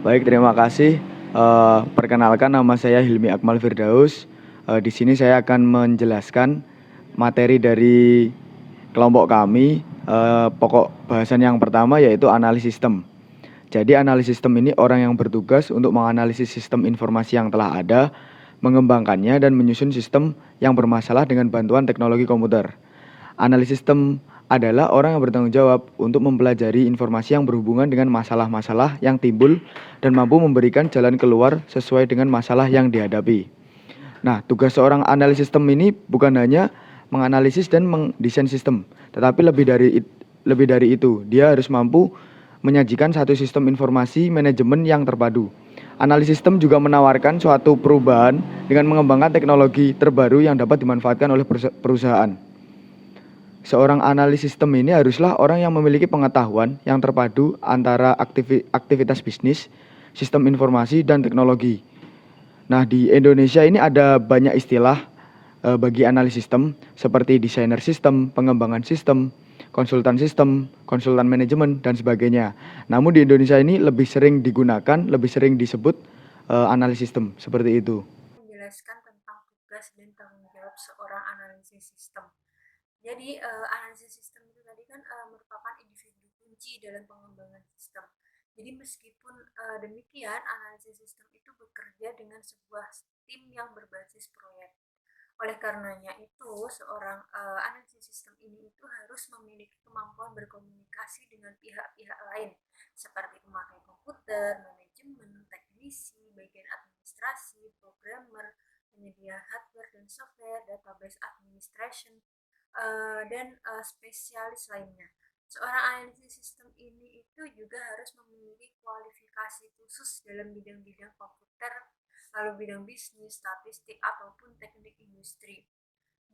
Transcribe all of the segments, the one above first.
Baik, terima kasih. Perkenalkan, nama saya Hilmi Akmal Firdaus. Di sini saya akan menjelaskan materi dari kelompok kami. Pokok bahasan yang pertama yaitu analisis sistem. Jadi analisis sistem ini orang yang bertugas untuk menganalisis sistem informasi yang telah ada, mengembangkannya dan menyusun sistem yang bermasalah dengan bantuan teknologi komputer. Analisis sistem adalah orang yang bertanggung jawab untuk mempelajari informasi yang berhubungan dengan masalah-masalah yang timbul dan mampu memberikan jalan keluar sesuai dengan masalah yang dihadapi. Nah, tugas seorang analis sistem ini bukan hanya menganalisis dan mendesain sistem, tetapi lebih dari itu, dia harus mampu menyajikan satu sistem informasi manajemen yang terpadu. Analisis sistem juga menawarkan suatu perubahan dengan mengembangkan teknologi terbaru yang dapat dimanfaatkan oleh perusahaan. Seorang analis sistem ini haruslah orang yang memiliki pengetahuan yang terpadu antara aktivitas bisnis, sistem informasi, dan teknologi. Nah, di Indonesia ini ada banyak istilah bagi analis sistem seperti desainer sistem, pengembangan sistem, konsultan manajemen, dan sebagainya. Namun di Indonesia ini lebih sering digunakan, lebih sering disebut analis sistem, seperti itu. Menjelaskan tentang tugas dan tanggung jawab seorang analisis sistem. Jadi analisis sistem itu tadi kan merupakan individu kunci dalam pengembangan sistem. Jadi meskipun demikian, analisis sistem itu bekerja dengan sebuah tim yang berbasis proyek. Oleh karenanya itu, seorang analisis sistem ini itu harus memiliki kemampuan berkomunikasi dengan pihak-pihak lain, seperti pemakai komputer, manajemen, teknisi, bagian administrasi, programmer, penyedia hardware dan software, database administration, dan spesialis lainnya. Seorang analisis sistem ini itu juga harus memiliki kualifikasi khusus dalam bidang-bidang komputer, lalu bidang bisnis, statistik, ataupun teknik industri.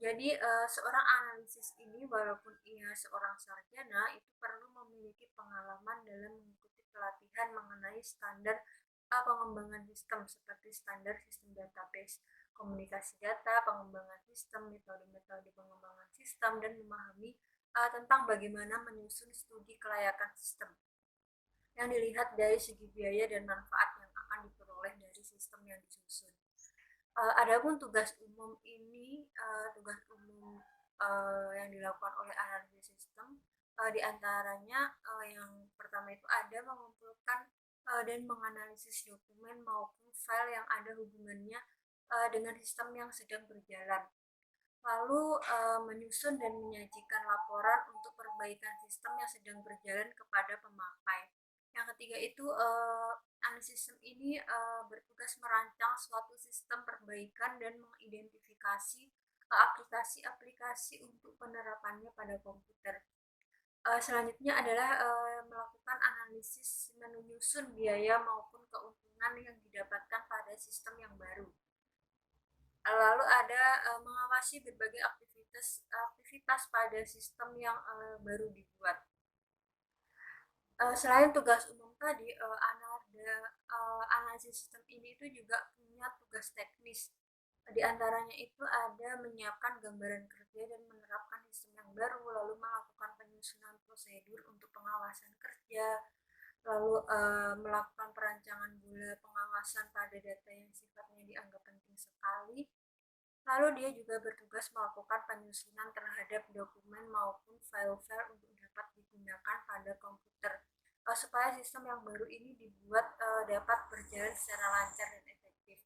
Jadi seorang analisis ini walaupun ia seorang sarjana itu perlu memiliki pengalaman dalam mengikuti pelatihan mengenai standar pengembangan sistem seperti standar sistem database, komunikasi data, pengembangan sistem, metode-metode pengembangan sistem, dan memahami tentang bagaimana menyusun studi kelayakan sistem yang dilihat dari segi biaya dan manfaat yang akan diperoleh dari sistem yang disusun. Adapun tugas umum ini, tugas umum yang dilakukan oleh analisis sistem, diantaranya yang pertama itu ada mengumpulkan dan menganalisis dokumen maupun file yang ada hubungannya dengan sistem yang sedang berjalan. Lalu menyusun dan menyajikan laporan untuk perbaikan sistem yang sedang berjalan kepada pemakai. Yang ketiga itu analisis sistem ini bertugas merancang suatu sistem perbaikan dan mengidentifikasi aplikasi-aplikasi untuk penerapannya pada komputer. Selanjutnya adalah melakukan analisis menyusun biaya maupun keuntungan yang didapatkan pada sistem yang baru. Lalu ada mengawasi berbagai aktivitas pada sistem yang baru dibuat. Selain tugas umum tadi, analisis sistem ini itu juga punya tugas teknis. Di antaranya itu ada menyiapkan gambaran kerja dan menerapkan sistem yang baru, lalu melakukan penyusunan prosedur untuk pengawasan kerja, lalu melakukan perancangan gula pengawasan pada data yang sifatnya dianggap penting sekali. Lalu dia juga bertugas melakukan penyusunan terhadap dokumen maupun file-file untuk dapat digunakan pada komputer supaya sistem yang baru ini dibuat dapat berjalan secara lancar dan efektif.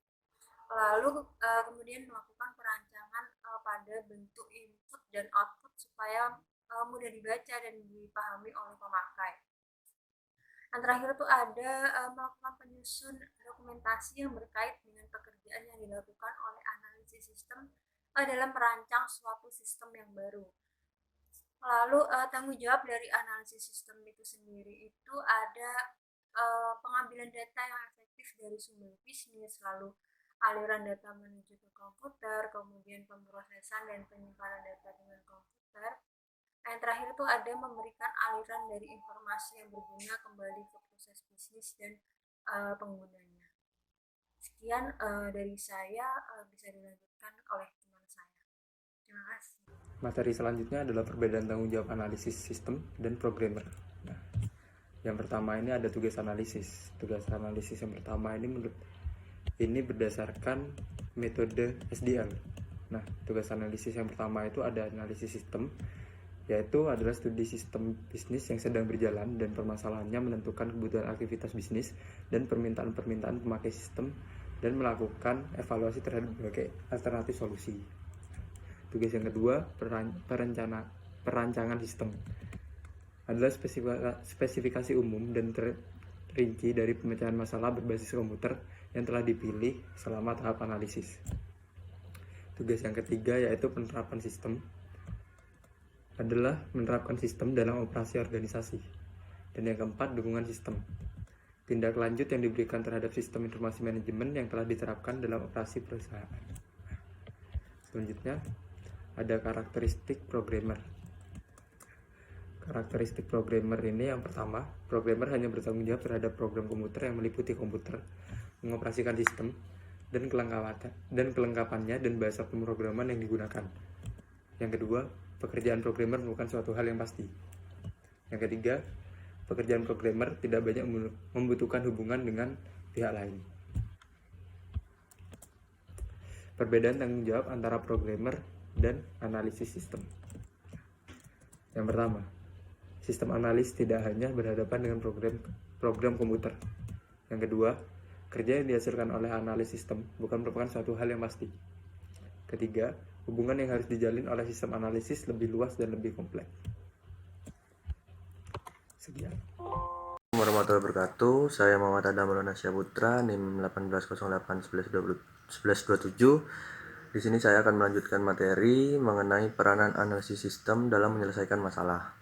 Lalu kemudian melakukan perancangan pada bentuk input dan output supaya mudah dibaca dan dipahami oleh pemakai. Yang terakhir itu ada melakukan penyusun dokumentasi yang berkait dengan pekerjaan yang dilakukan oleh analisis sistem dalam merancang suatu sistem yang baru. Lalu tanggung jawab dari analisis sistem itu sendiri itu ada pengambilan data yang efektif dari sumber bisnis, lalu aliran data menuju ke komputer, kemudian pemrosesan dan penyimpanan data dengan komputer. Yang terakhir itu ada memberikan aliran dari informasi yang berguna kembali ke proses bisnis dan penggunanya. Sekian dari saya, bisa dilanjutkan oleh teman saya. Terima kasih. Materi selanjutnya adalah perbedaan tanggung jawab analisis sistem dan programmer. Nah, Yang pertama ini ada tugas analisis. Tugas analisis yang pertama ini berdasarkan metode SDL. Nah, tugas analisis yang pertama itu ada analisis sistem, yaitu adalah studi sistem bisnis yang sedang berjalan dan permasalahannya, menentukan kebutuhan aktivitas bisnis dan permintaan-permintaan pemakai sistem, dan melakukan evaluasi terhadap berbagai alternatif solusi. Tugas yang kedua, perancangan sistem, adalah spesifikasi umum dan terrinci dari pemecahan masalah berbasis komputer yang telah dipilih selama tahap analisis. Tugas yang ketiga yaitu penerapan sistem, adalah menerapkan sistem dalam operasi organisasi. Dan yang keempat, dukungan sistem, tindak lanjut yang diberikan terhadap sistem informasi manajemen yang telah diterapkan dalam operasi perusahaan. Selanjutnya, ada karakteristik programmer. Karakteristik programmer ini yang pertama, programmer hanya bertanggung jawab terhadap program komputer yang meliputi komputer, mengoperasikan sistem, dan kelengkapannya dan bahasa pemrograman yang digunakan. Yang kedua, pekerjaan programmer bukan suatu hal yang pasti. Yang ketiga, pekerjaan programmer tidak banyak membutuhkan hubungan dengan pihak lain. Perbedaan tanggung jawab antara programmer dan analisis sistem. Yang pertama, sistem analis tidak hanya berhadapan dengan program komputer. Yang kedua, kerja yang dihasilkan oleh analis sistem bukan merupakan suatu hal yang pasti. Ketiga, hubungan yang harus dijalin oleh sistem analisis lebih luas dan lebih kompleks. Sekian. Assalamualaikum warahmatullahi wabarakatuh. Saya Muhammad Adam Maulana Syaputra, NIM 18081127. Di sini saya akan melanjutkan materi mengenai peranan analisis sistem dalam menyelesaikan masalah.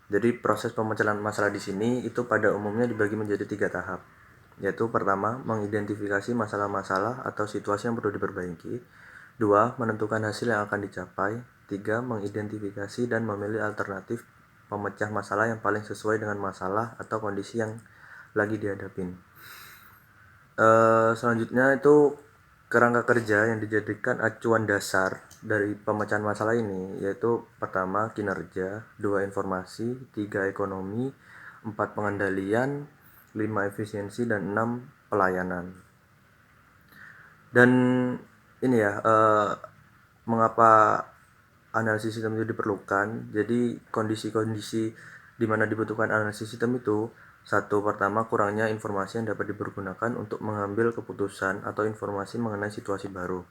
Jadi proses pemecahan masalah di sini itu pada umumnya dibagi menjadi 3 tahap. Yaitu pertama, mengidentifikasi masalah-masalah atau situasi yang perlu diperbaiki. 2. Menentukan hasil yang akan dicapai. 3. Mengidentifikasi dan memilih alternatif pemecah masalah yang paling sesuai dengan masalah atau kondisi yang lagi dihadapin. Selanjutnya itu kerangka kerja yang dijadikan acuan dasar dari pemecahan masalah ini, yaitu pertama, kinerja, 2. Informasi, 3. Ekonomi, 4. Pengendalian, 5. Efisiensi, dan 6. Pelayanan. Dan ini ya, mengapa analisis sistem itu diperlukan. Jadi kondisi-kondisi di mana dibutuhkan analisis sistem itu, satu, pertama, kurangnya informasi yang dapat dipergunakan untuk mengambil keputusan atau informasi mengenai situasi baru.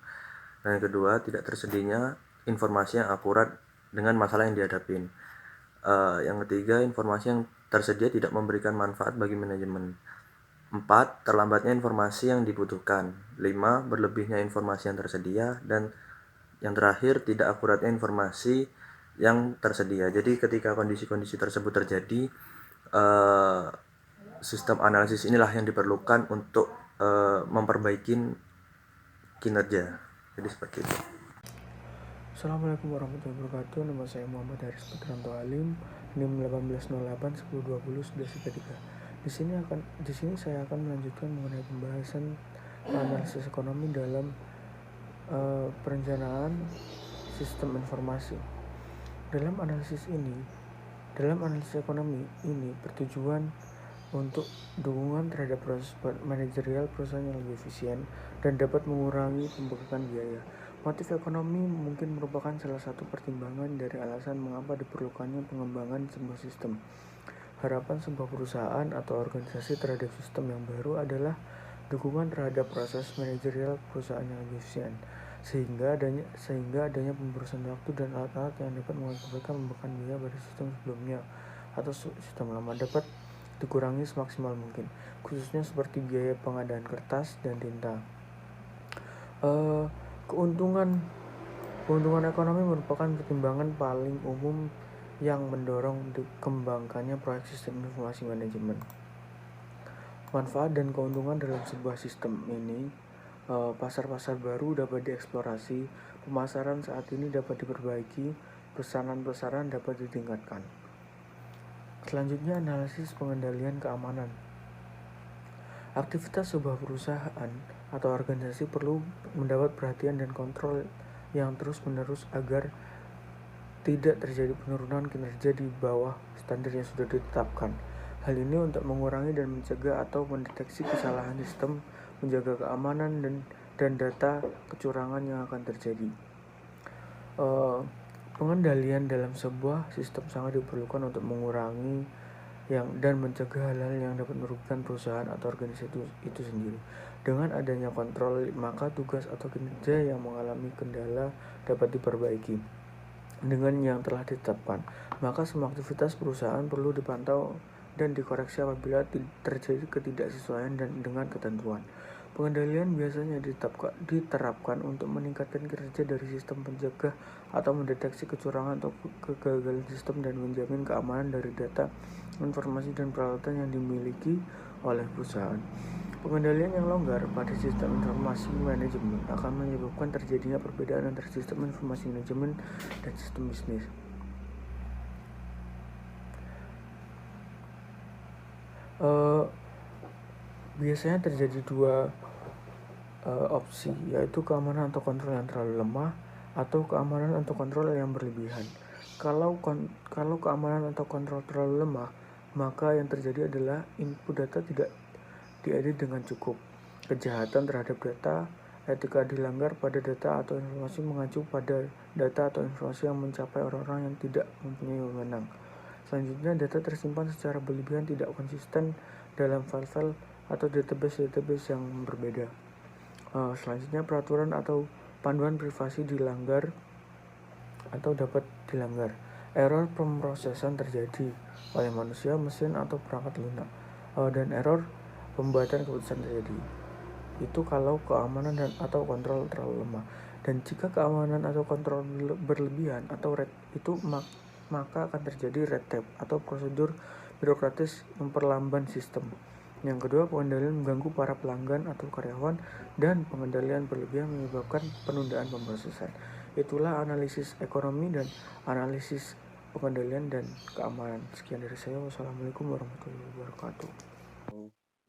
Dan yang kedua, tidak tersedianya informasi yang akurat dengan masalah yang dihadapin. Yang ketiga, informasi yang tersedia tidak memberikan manfaat bagi manajemen. 4. Terlambatnya informasi yang dibutuhkan. 5. Berlebihnya informasi yang tersedia. Dan yang terakhir, tidak akuratnya informasi yang tersedia. Jadi ketika kondisi-kondisi tersebut terjadi, sistem analisis inilah yang diperlukan untuk memperbaiki kinerja. Jadi seperti itu. Assalamualaikum warahmatullahi wabarakatuh. Nama saya Muhammad Haris Putranto Alim, NIM 18081020-3. Di sini saya akan melanjutkan mengenai pembahasan analisis ekonomi dalam perencanaan sistem informasi. Dalam analisis ekonomi ini bertujuan untuk dukungan terhadap proses manajerial perusahaan yang lebih efisien dan dapat mengurangi pembengkakan biaya. Motif ekonomi mungkin merupakan salah satu pertimbangan dari alasan mengapa diperlukannya pengembangan sebuah sistem. Harapan sebuah perusahaan atau organisasi terhadap sistem yang baru adalah dukungan terhadap proses manajerial perusahaan yang lebih efisien, sehingga adanya pemrosesan waktu dan alat-alat yang dapat mengakibatkan pembengkakan biaya pada sistem sebelumnya atau sistem lama dapat dikurangi semaksimal mungkin, khususnya seperti biaya pengadaan kertas dan tinta. Keuntungan ekonomi merupakan pertimbangan paling umum yang mendorong dikembangkannya proyek sistem informasi manajemen. Manfaat dan keuntungan dalam sebuah sistem ini, pasar-pasar baru dapat dieksplorasi, pemasaran saat ini dapat diperbaiki, pesanan dapat ditingkatkan. Selanjutnya, analisis pengendalian keamanan. Aktivitas sebuah perusahaan atau organisasi perlu mendapat perhatian dan kontrol yang terus-menerus agar tidak terjadi penurunan kinerja di bawah standar yang sudah ditetapkan. Hal ini untuk mengurangi dan mencegah atau mendeteksi kesalahan sistem, menjaga keamanan dan data kecurangan yang akan terjadi. Pengendalian dalam sebuah sistem sangat diperlukan untuk mengurangi dan mencegah hal-hal yang dapat merugikan perusahaan atau organisasi itu sendiri. Dengan adanya kontrol, maka tugas atau kinerja yang mengalami kendala dapat diperbaiki dengan yang telah ditetapkan. Maka semua aktivitas perusahaan perlu dipantau dan dikoreksi apabila terjadi ketidaksesuaian dan dengan ketentuan. Pengendalian biasanya diterapkan untuk meningkatkan kinerja dari sistem, pencegah atau mendeteksi kecurangan atau kegagalan sistem, dan menjamin keamanan dari data, informasi, dan peralatan yang dimiliki oleh perusahaan. Pengendalian yang longgar pada sistem informasi manajemen akan menyebabkan terjadinya perbedaan antara sistem informasi manajemen dan sistem bisnis. Biasanya terjadi dua opsi, yaitu keamanan atau kontrol yang terlalu lemah atau keamanan atau kontrol yang berlebihan. Kalau keamanan atau kontrol terlalu lemah, maka yang terjadi adalah input data tidak diedit dengan cukup, kejahatan terhadap data, etika dilanggar pada data atau informasi mengacu pada data atau informasi yang mencapai orang-orang yang tidak mempunyai wewenang. Selanjutnya, data tersimpan secara berlebihan, tidak konsisten dalam file-file atau database yang berbeda. Selanjutnya, peraturan atau panduan privasi dilanggar atau dapat dilanggar. Error pemrosesan terjadi oleh manusia, mesin, atau perangkat lunak, dan error pembuatan keputusan terjadi. Itu kalau keamanan atau kontrol terlalu lemah. Dan jika keamanan atau kontrol berlebihan atau red itu maka akan terjadi red tape atau prosedur birokratis memperlambat sistem. Yang kedua, pengendalian mengganggu para pelanggan atau karyawan, dan pengendalian berlebihan menyebabkan penundaan pemrosesan. Itulah analisis ekonomi dan analisis pengendalian dan keamanan. Sekian dari saya. Wassalamualaikum warahmatullahi wabarakatuh.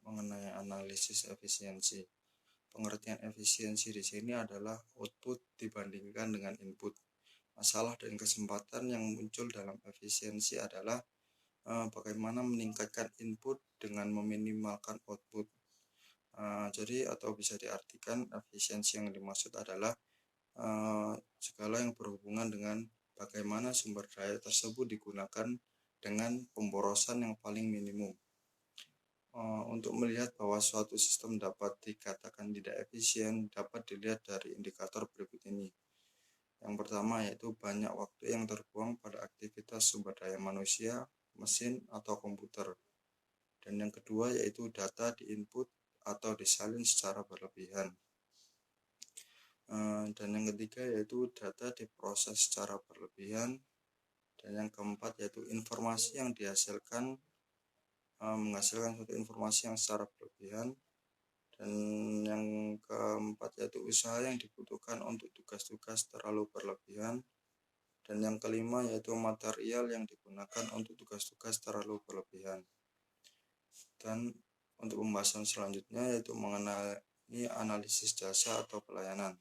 Mengenai analisis efisiensi. Pengertian efisiensi di sini adalah output dibandingkan dengan input. Masalah dan kesempatan yang muncul dalam efisiensi adalah bagaimana meningkatkan input dengan meminimalkan output. Jadi atau bisa diartikan efisiensi yang dimaksud adalah segala yang berhubungan dengan bagaimana sumber daya tersebut digunakan dengan pemborosan yang paling minimum. Untuk melihat bahwa suatu sistem dapat dikatakan tidak efisien dapat dilihat dari indikator berikut ini. Yang pertama yaitu banyak waktu yang terbuang pada aktivitas sumber daya manusia, mesin, atau komputer. Dan yang kedua yaitu data diinput atau disalin secara berlebihan. Dan yang ketiga yaitu data diproses secara berlebihan. Dan yang keempat yaitu informasi yang dihasilkan menghasilkan suatu informasi yang secara berlebihan. Dan yang keempat yaitu usaha yang dibutuhkan untuk tugas-tugas terlalu berlebihan. Dan yang kelima yaitu material yang digunakan untuk tugas-tugas terlalu berlebihan. Dan untuk pembahasan selanjutnya yaitu mengenai analisis jasa atau pelayanan.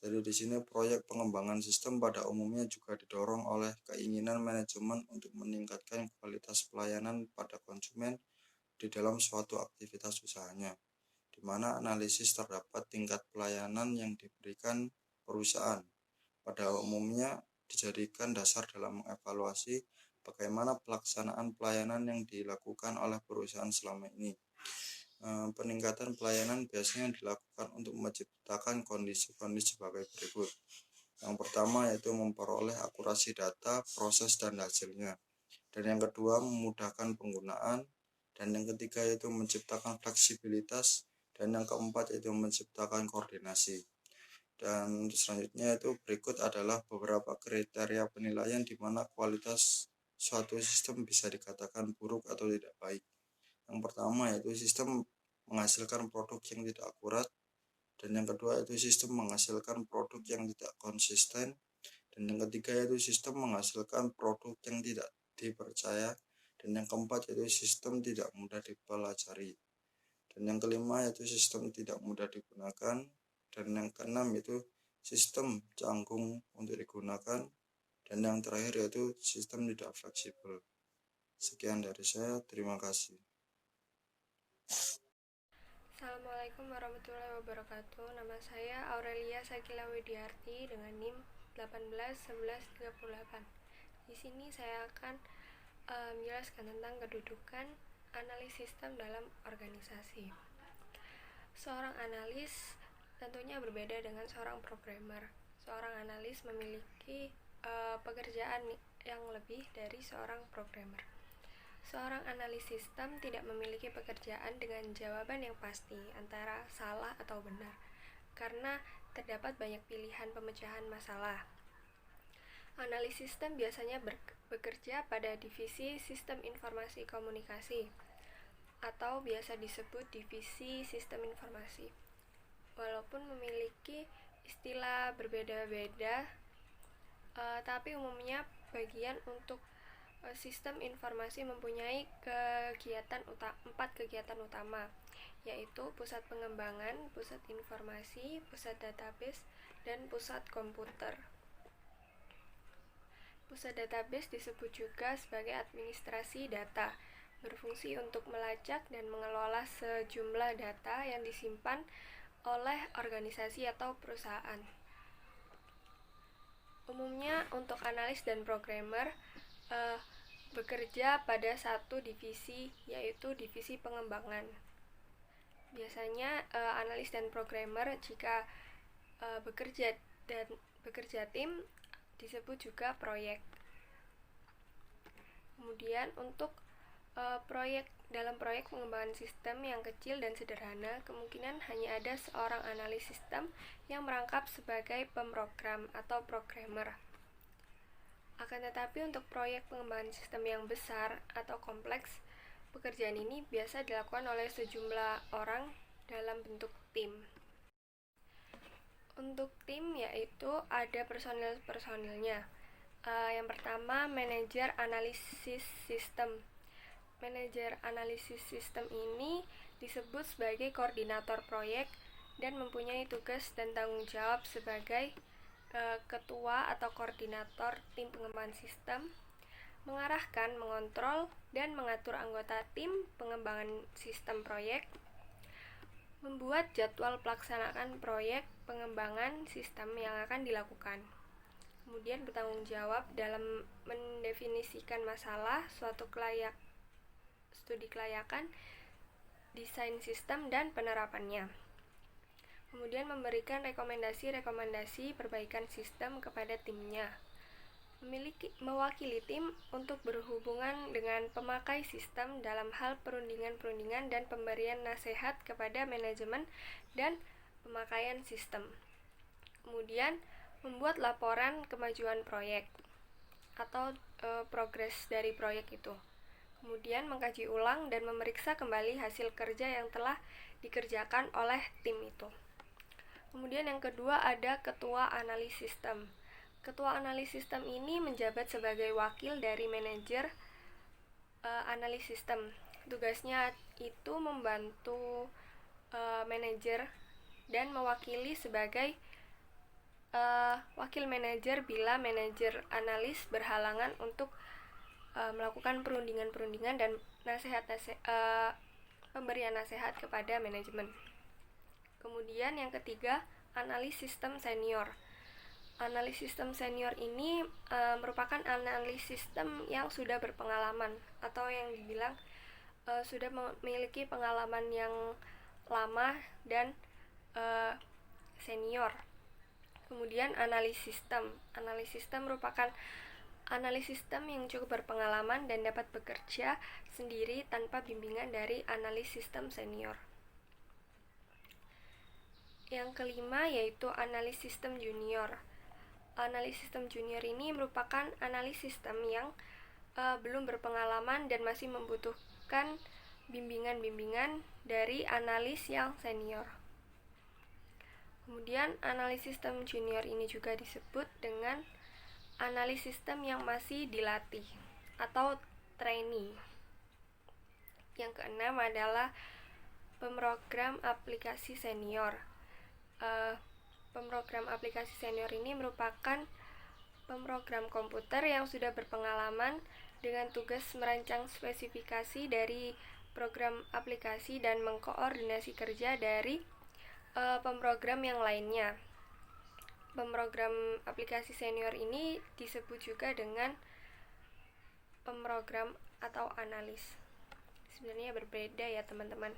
Jadi di sini proyek pengembangan sistem pada umumnya juga didorong oleh keinginan manajemen untuk meningkatkan kualitas pelayanan pada konsumen di dalam suatu aktivitas usahanya, di mana analisis terdapat tingkat pelayanan yang diberikan perusahaan. Pada umumnya dijadikan dasar dalam mengevaluasi bagaimana pelaksanaan pelayanan yang dilakukan oleh perusahaan selama ini. Peningkatan pelayanan biasanya dilakukan untuk menciptakan kondisi-kondisi sebagai berikut. Yang pertama yaitu memperoleh akurasi data, proses, dan hasilnya. Dan yang kedua memudahkan penggunaan. Dan yang ketiga yaitu menciptakan fleksibilitas. Dan yang keempat yaitu menciptakan koordinasi. Dan selanjutnya itu berikut adalah beberapa kriteria penilaian di mana kualitas suatu sistem bisa dikatakan buruk atau tidak baik. Yang pertama yaitu sistem menghasilkan produk yang tidak akurat, dan yang kedua yaitu sistem menghasilkan produk yang tidak konsisten, dan yang ketiga yaitu sistem menghasilkan produk yang tidak dipercaya, dan yang keempat yaitu sistem tidak mudah dipelajari, dan yang kelima yaitu sistem tidak mudah digunakan, dan yang keenam yaitu sistem canggung untuk digunakan, dan yang terakhir yaitu sistem tidak fleksibel. Sekian dari saya, terima kasih. Assalamualaikum warahmatullahi wabarakatuh. Nama saya Aurelia Sakila Widiarti dengan NIM 181138. Di sini saya akan menjelaskan tentang kedudukan analis sistem dalam organisasi. Seorang analis tentunya berbeda dengan seorang programmer. Seorang analis memiliki pekerjaan yang lebih dari seorang programmer. Seorang analis sistem tidak memiliki pekerjaan dengan jawaban yang pasti antara salah atau benar, karena terdapat banyak pilihan pemecahan masalah. Analis sistem biasanya bekerja pada divisi sistem informasi komunikasi, atau biasa disebut divisi sistem informasi. Walaupun memiliki istilah berbeda-beda, tapi umumnya bagian untuk sistem informasi mempunyai empat kegiatan utama, yaitu pusat pengembangan, pusat informasi, pusat database, dan pusat komputer. Pusat database disebut juga sebagai administrasi data, berfungsi untuk melacak dan mengelola sejumlah data yang disimpan oleh organisasi atau perusahaan. Umumnya untuk analis dan programmer bekerja pada satu divisi, yaitu divisi pengembangan. Biasanya analis dan programmer jika bekerja tim disebut juga proyek. Kemudian untuk dalam proyek pengembangan sistem yang kecil dan sederhana, kemungkinan hanya ada seorang analis sistem yang merangkap sebagai pemrogram atau programmer. Akan tetapi untuk proyek pengembangan sistem yang besar atau kompleks, pekerjaan ini biasa dilakukan oleh sejumlah orang dalam bentuk tim. Untuk tim yaitu ada personil-personilnya. Yang pertama, manajer analisis sistem. Manajer analisis sistem ini disebut sebagai koordinator proyek dan mempunyai tugas dan tanggung jawab sebagai ketua atau koordinator tim pengembangan sistem, mengarahkan, mengontrol, dan mengatur anggota tim pengembangan sistem proyek, membuat jadwal pelaksanaan proyek pengembangan sistem yang akan dilakukan. Kemudian bertanggung jawab dalam mendefinisikan masalah, studi kelayakan, desain sistem, dan penerapannya. Kemudian memberikan rekomendasi perbaikan sistem kepada timnya. Mewakili tim untuk berhubungan dengan pemakai sistem dalam hal perundingan dan pemberian nasihat kepada manajemen dan pemakaian sistem. Kemudian membuat laporan kemajuan proyek atau progres dari proyek itu. Kemudian mengkaji ulang dan memeriksa kembali hasil kerja yang telah dikerjakan oleh tim itu. Kemudian yang kedua ada ketua analis sistem. Ketua analis sistem ini menjabat sebagai wakil dari manajer analis sistem. Tugasnya itu membantu manajer dan mewakili sebagai wakil manajer bila manajer analis berhalangan untuk melakukan perundingan dan pemberian nasihat kepada manajemen. Kemudian yang ketiga, analis sistem senior. Analis sistem senior ini merupakan analis sistem yang sudah berpengalaman atau yang dibilang sudah memiliki pengalaman yang lama dan senior. Kemudian analis sistem. Analis sistem merupakan analis sistem yang cukup berpengalaman dan dapat bekerja sendiri tanpa bimbingan dari analis sistem senior. Yang kelima yaitu analis sistem junior. Analis sistem junior ini merupakan analis sistem yang belum berpengalaman dan masih membutuhkan bimbingan dari analis yang senior. Kemudian analis sistem junior ini juga disebut dengan analis sistem yang masih dilatih atau trainee. Yang keenam adalah pemrogram aplikasi senior. Pemrogram aplikasi senior ini merupakan pemrogram komputer yang sudah berpengalaman dengan tugas merancang spesifikasi dari program aplikasi dan mengkoordinasi kerja dari pemrogram yang lainnya. Pemrogram aplikasi senior ini disebut juga dengan pemrogram atau analis. Sebenarnya berbeda ya teman-teman.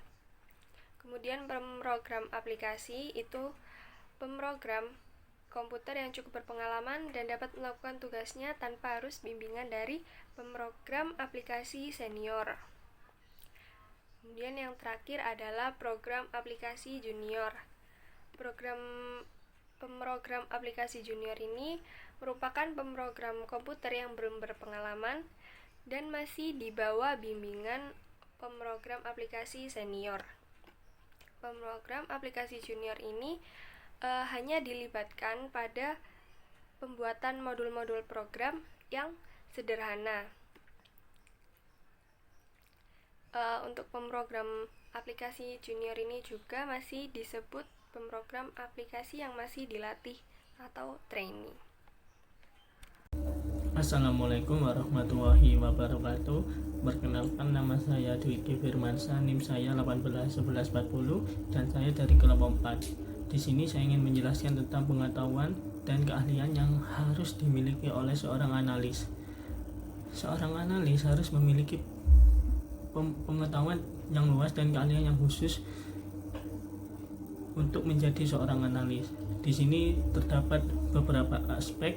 Kemudian pemrogram aplikasi itu pemrogram komputer yang cukup berpengalaman dan dapat melakukan tugasnya tanpa harus bimbingan dari pemrogram aplikasi senior. Kemudian yang terakhir adalah program aplikasi junior. Pemrogram aplikasi junior ini merupakan pemrogram komputer yang belum berpengalaman dan masih di bawah bimbingan pemrogram aplikasi senior. Pemrogram aplikasi junior ini hanya dilibatkan pada pembuatan modul-modul program yang sederhana. Untuk pemrogram aplikasi junior ini juga masih disebut pemrogram aplikasi yang masih dilatih atau trainee. Assalamualaikum warahmatullahi wabarakatuh. Perkenalkan, nama saya Dwiki Firmansyah, NIM saya 181140 dan saya dari kelompok 4. Di sini saya ingin menjelaskan tentang pengetahuan dan keahlian yang harus dimiliki oleh seorang analis. Seorang analis harus memiliki pengetahuan yang luas dan keahlian yang khusus untuk menjadi seorang analis. Di sini terdapat beberapa aspek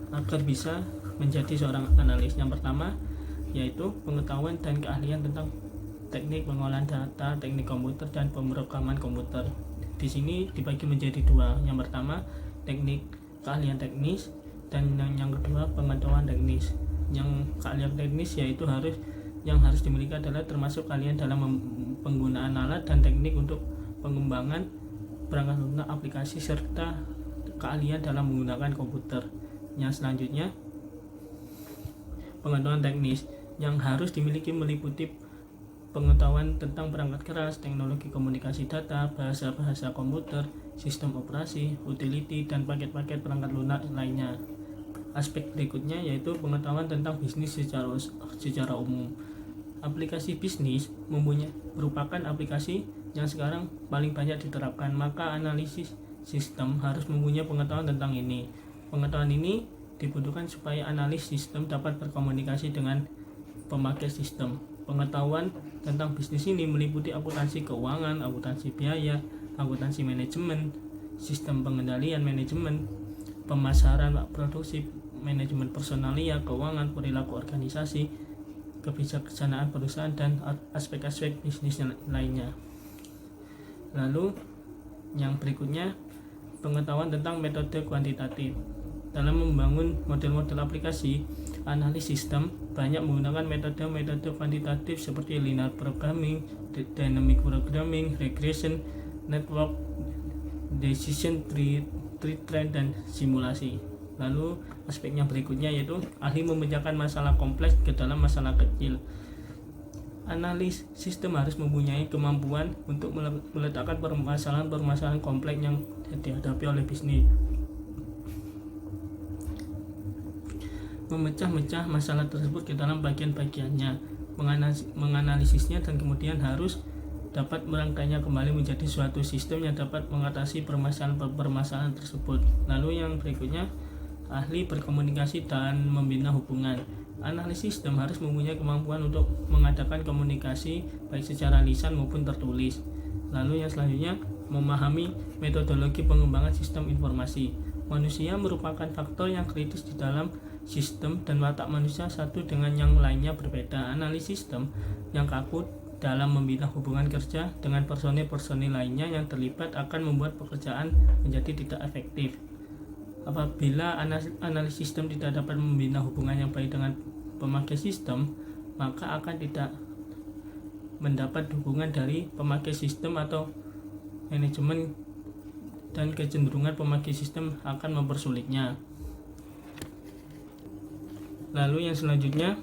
agar bisa menjadi seorang analis. Yang pertama yaitu pengetahuan dan keahlian tentang teknik pengolahan data, teknik komputer, dan pemrograman komputer. Di sini dibagi menjadi dua. Yang pertama teknik keahlian teknis dan yang kedua pengetahuan teknis. Yang keahlian teknis yaitu yang harus dimiliki adalah termasuk keahlian dalam penggunaan alat dan teknik untuk pengembangan perangkat lunak aplikasi serta keahlian dalam menggunakan komputer. Yang selanjutnya pengetahuan teknis yang harus dimiliki meliputi pengetahuan tentang perangkat keras, teknologi komunikasi data, bahasa-bahasa komputer, sistem operasi, utility, dan paket-paket perangkat lunak lainnya. Aspek berikutnya yaitu pengetahuan tentang bisnis secara umum. Aplikasi bisnis merupakan aplikasi yang sekarang paling banyak diterapkan, maka analisis sistem harus mempunyai pengetahuan tentang ini. Pengetahuan ini dibutuhkan supaya analis sistem dapat berkomunikasi dengan pemakai sistem. Pengetahuan tentang bisnis ini meliputi akuntansi keuangan, akuntansi biaya, akuntansi manajemen, sistem pengendalian manajemen, pemasaran, produksi, manajemen personalia, keuangan, perilaku organisasi, kebijaksanaan perusahaan, dan aspek-aspek bisnis lainnya. Lalu yang berikutnya pengetahuan tentang metode kuantitatif. Dalam membangun model-model aplikasi, analis sistem banyak menggunakan metode-metode kuantitatif seperti linear programming, dynamic programming, regression, network, decision tree, dan simulasi. Lalu aspeknya berikutnya yaitu ahli memecahkan masalah kompleks ke dalam masalah kecil. Analis sistem harus mempunyai kemampuan untuk meletakkan permasalahan kompleks yang dihadapi oleh bisnis. Memecah-mecah masalah tersebut ke dalam bagian-bagiannya, menganalisisnya, dan kemudian harus dapat merangkainya kembali menjadi suatu sistem yang dapat mengatasi permasalahan tersebut. Lalu yang berikutnya, ahli berkomunikasi dan membina hubungan. Analis sistem harus mempunyai kemampuan untuk mengadakan komunikasi baik secara lisan maupun tertulis. Lalu yang selanjutnya, memahami metodologi pengembangan sistem informasi. Manusia merupakan faktor yang kritis di dalam sistem dan watak manusia satu dengan yang lainnya berbeda. Analis sistem yang kaku dalam membina hubungan kerja dengan personil lainnya yang terlibat akan membuat pekerjaan menjadi tidak efektif. Apabila analis sistem tidak dapat membina hubungan yang baik dengan pemakai sistem, maka akan tidak mendapat dukungan dari pemakai sistem atau manajemen, dan kecenderungan pemakai sistem akan mempersulitnya. Lalu yang selanjutnya,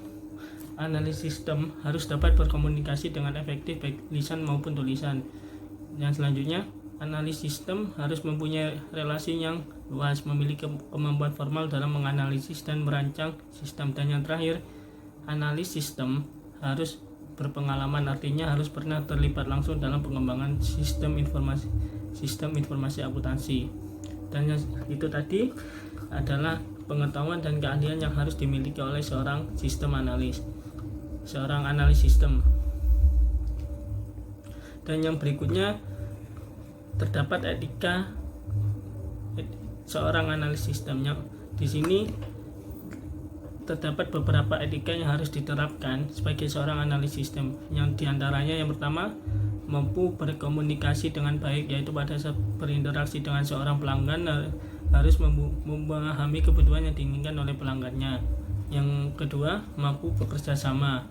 analis sistem harus dapat berkomunikasi dengan efektif baik lisan maupun tulisan. Yang selanjutnya, analis sistem harus mempunyai relasi yang luas, memiliki kemampuan formal dalam menganalisis dan merancang sistem. Dan yang terakhir, analis sistem harus berpengalaman, artinya harus pernah terlibat langsung dalam pengembangan sistem informasi akuntansi. Dan itu tadi adalah pengetahuan dan keahlian yang harus dimiliki oleh seorang analis sistem. Dan yang berikutnya, terdapat etika seorang analis sistem. Di sini terdapat beberapa etika yang harus diterapkan sebagai seorang analis sistem. Yang diantaranya yang pertama, mampu berkomunikasi dengan baik, yaitu pada saat berinteraksi dengan seorang pelanggan harus memahami kebutuhan yang diinginkan oleh pelanggannya. Yang kedua, mampu bekerja sama.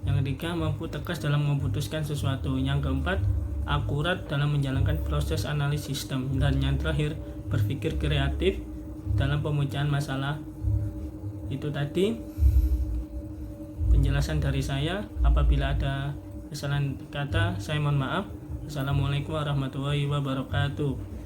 Yang ketiga, mampu tegas dalam memutuskan sesuatu. Yang keempat, akurat dalam menjalankan proses analis sistem. Dan yang terakhir, berpikir kreatif dalam pemecahan masalah. Itu tadi penjelasan dari saya. Apabila ada kesalahan kata, saya mohon maaf. Assalamualaikum warahmatullahi wabarakatuh.